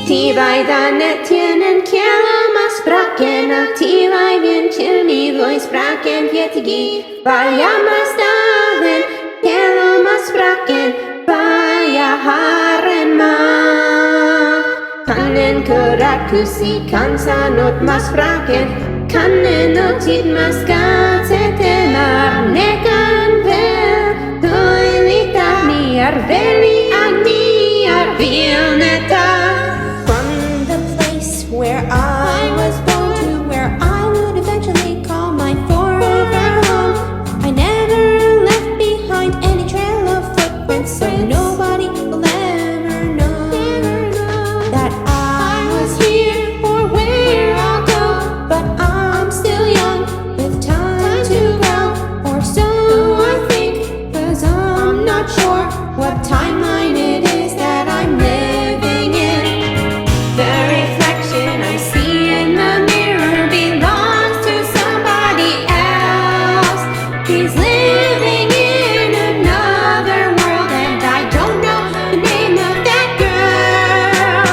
Tivai, danet, tienen, kielo, spraken, Tivai, vien, čilmi, spraken, vietigi, Vaija, mastāven, kielo, spraken, Vaija, haren, Kanen, kõrat, kūsikan, sānot, spraken, Kanen, očit, skastette, nekān, līta, verli, vilneta. Where I was born to where I would eventually call my forever home. I never left behind any trail of footprints, so nobody will ever know that I was here or where I'll go. But I'm still young with time to grow, or so I think, 'cause I'm not sure what timeline it is that I'm living in. The reflection I see in the mirror belongs to somebody else. He's living in another world, and I don't know the name of that girl.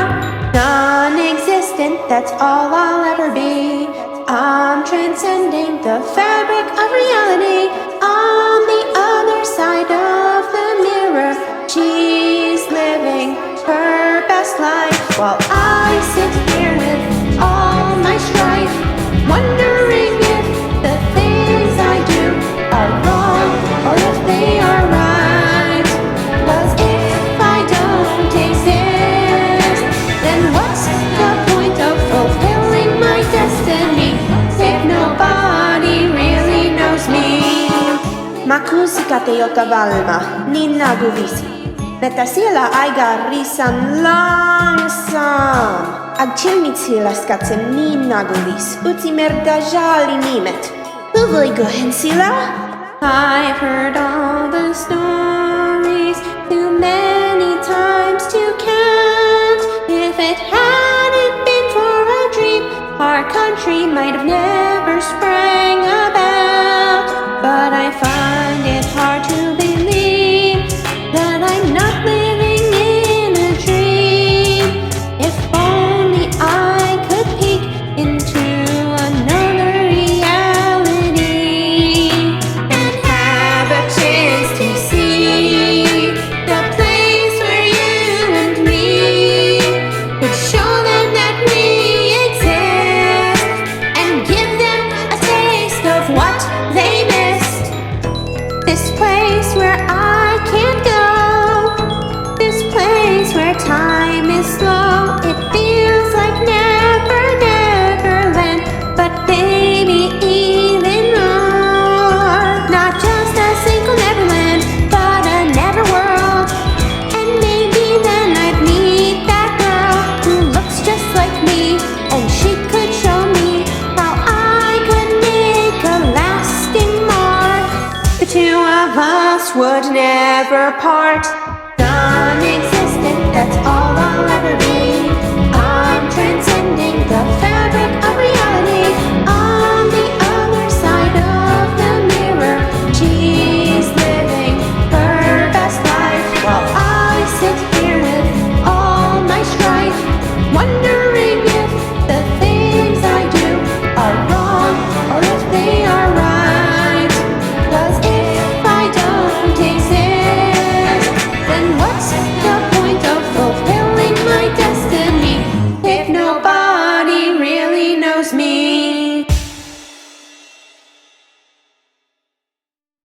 Non-existent, that's all I'll ever be. I'm transcending the fabric of reality. On the other side of the mirror, she's living her best life, while I sit here with all my strife, wondering if the things I do are wrong or if they are right. 'Cause if I don't exist, then what's the point of fulfilling my destiny if nobody really knows me? Ma kūsikate jota valma, niin naguvisi. Että siellä aika risan langsam. Ag čilmitsilla katse niin nagulis, utimerta žali nimet. Uvoikohen sillä? I've heard all the stories too many times to count. If it hadn't been for a dream, our country might have never sprang about. But I find it hard to believe that I'm not living in a dream. If only I could peek into another reality and have a chance to see the place where you and me could show them that we exist and give them a taste of what they missed. This place where I can't go, this place where time is slow. It feels like never, Neverland, but maybe even more. Not just a single Neverland, but a never world. And maybe then I'd meet that girl who looks just like me, and she could show me how I could make a lasting mark. The two of us would never part.